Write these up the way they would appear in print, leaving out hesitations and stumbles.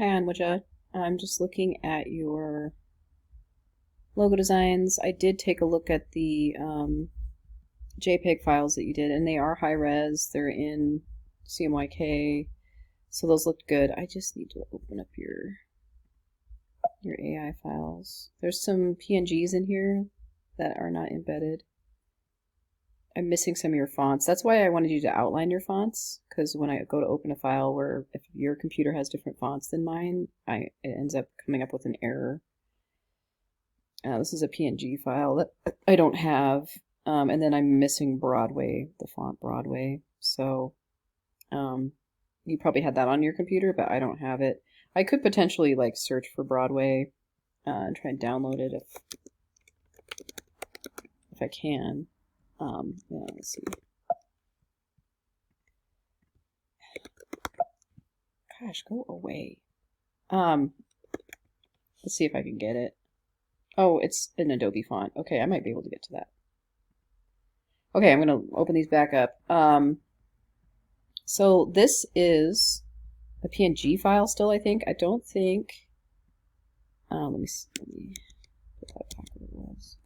Hi, Anwaja. I'm just looking at your logo designs. I did take a look at the JPEG files that you did, and they are high res. They're in CMYK, so those looked good. I just need to open up your AI files. There's some PNGs in here that are not embedded. I'm missing some of your fonts. That's why I wanted you to outline your fonts, because when I go to open a file where if your computer has different fonts than mine, it ends up coming up with an error. This is a PNG file that I don't have. And then I'm missing Broadway, the font Broadway. So you probably had that on your computer, but I don't have it. I could potentially like search for Broadway and try and download it if I can. Yeah, let's see. Gosh, go away. Let's see if I can get it. Oh, it's an Adobe font. Okay, I might be able to get to that. Okay, I'm going to open these back up. So this is a PNG file still, I think. I don't think... let me put that back where it was.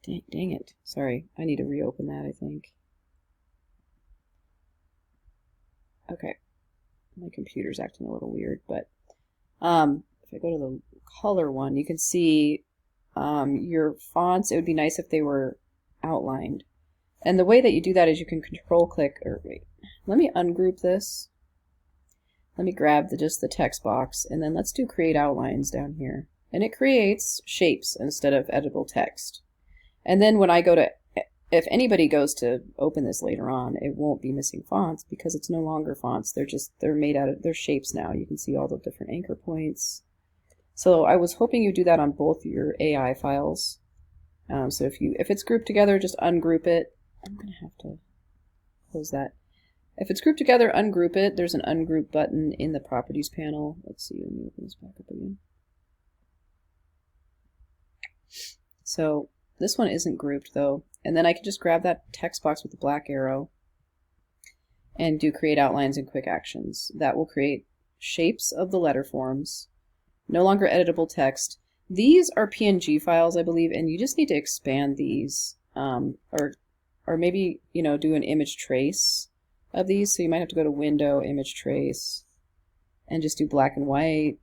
Dang it. Sorry, I need to reopen that, I think. Okay. My computer's acting a little weird, but if I go to the color one, you can see your fonts. It would be nice if they were outlined. And the way that you do that is you can control click, or wait, let me ungroup this. Let me grab just the text box, and then let's do create outlines down here. And it creates shapes instead of editable text. And then when I go to, if anybody goes to open this later on, it won't be missing fonts because it's no longer fonts. They're made out of, they're shapes now. You can see all the different anchor points. So I was hoping you'd do that on both your AI files. So if it's grouped together, just ungroup it. I'm gonna have to close that. If it's grouped together, ungroup it. There's an ungroup button in the properties panel. Let's see, let me open this back up again. So this one isn't grouped though. And then I can just grab that text box with the black arrow and do create outlines and quick actions. That will create shapes of the letter forms, no longer editable text. These are PNG files, I believe, and you just need to expand these, or maybe, do an image trace of these. So you might have to go to Window, Image Trace, and just do black and white.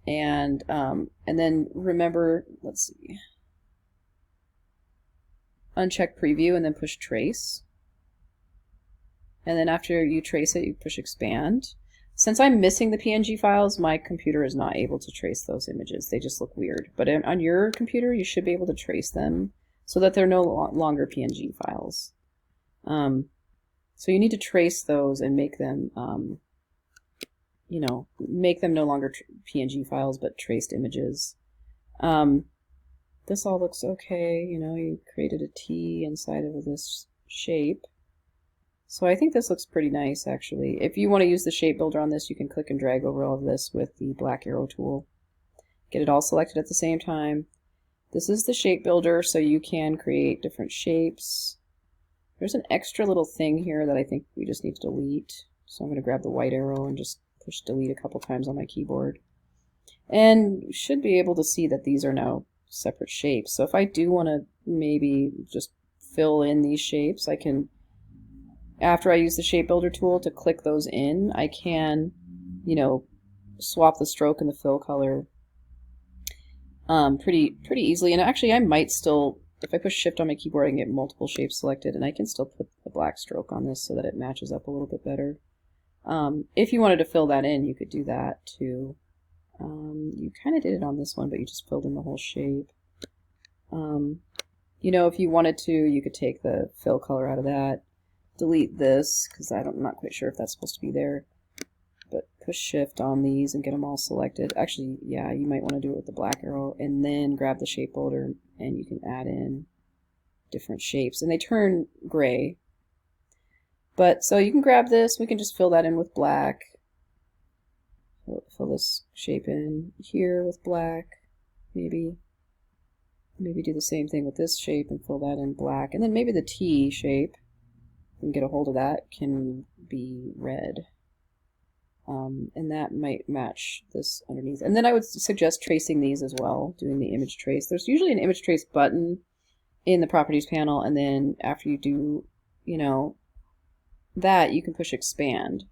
And then remember, let's see, uncheck Preview and then push Trace. And then after you trace it, you push Expand. Since I'm missing the PNG files, my computer is not able to trace those images. They just look weird. But on your computer, you should be able to trace them so that they're no longer PNG files. So you need to trace those and make them, make them no longer PNG files, but traced images. This all looks okay. You created a T inside of this shape. So I think this looks pretty nice, actually. If you want to use the shape builder on this, you can click and drag over all of this with the black arrow tool. Get it all selected at the same time. This is the shape builder, so you can create different shapes. There's an extra little thing here that I think we just need to delete. So I'm going to grab the white arrow and just push delete a couple times on my keyboard. And you should be able to see that these are now separate shapes. So if I do want to maybe just fill in these shapes, I can... After I use the shape builder tool to click those in, I can, swap the stroke and the fill color pretty easily. And actually, I might still, if I push shift on my keyboard, I can get multiple shapes selected, and I can still put the black stroke on this so that it matches up a little bit better. If you wanted to fill that in, you could do that too. You kind of did it on this one, but you just filled in the whole shape. If you wanted to, you could take the fill color out of that. Delete this, because I'm not quite sure if that's supposed to be there. But push shift on these and get them all selected. Actually, yeah, you might want to do it with the black arrow, and then grab the shape builder, and you can add in different shapes. And they turn gray. But, so you can grab this, we can just fill that in with black. Fill this shape in here with black, maybe. Maybe do the same thing with this shape and fill that in black. And then maybe the T shape, and get a hold of that, can be red. And that might match this underneath. And then I would suggest tracing these as well, doing the image trace. There's usually an image trace button in the properties panel, and then after you do, you know, that, you can push expand.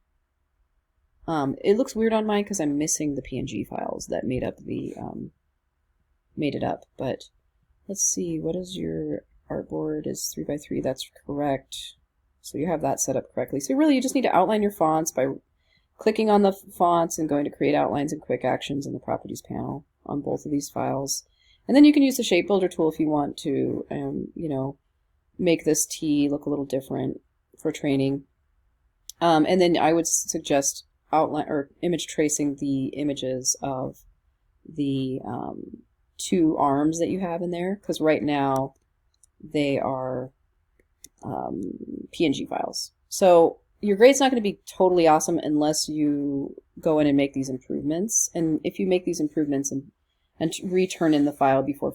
It looks weird on mine because I'm missing the PNG files that made up the made it up. But let's see, what is your artboard? Is 3x3? That's correct. So you have that set up correctly. So really, you just need to outline your fonts by clicking on the fonts and going to create outlines and quick actions in the properties panel on both of these files. And then you can use the shape builder tool if you want to, you know, make this T look a little different for training. And then I would suggest outline or image tracing the images of the two arms that you have in there, because right now they are PNG files. So your grade's not going to be totally awesome unless you go in and make these improvements. And if you make these improvements and return in the file before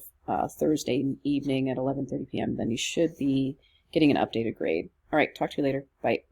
Thursday evening at 11:30 p.m., then you should be getting an updated grade. All right, talk to you later. Bye.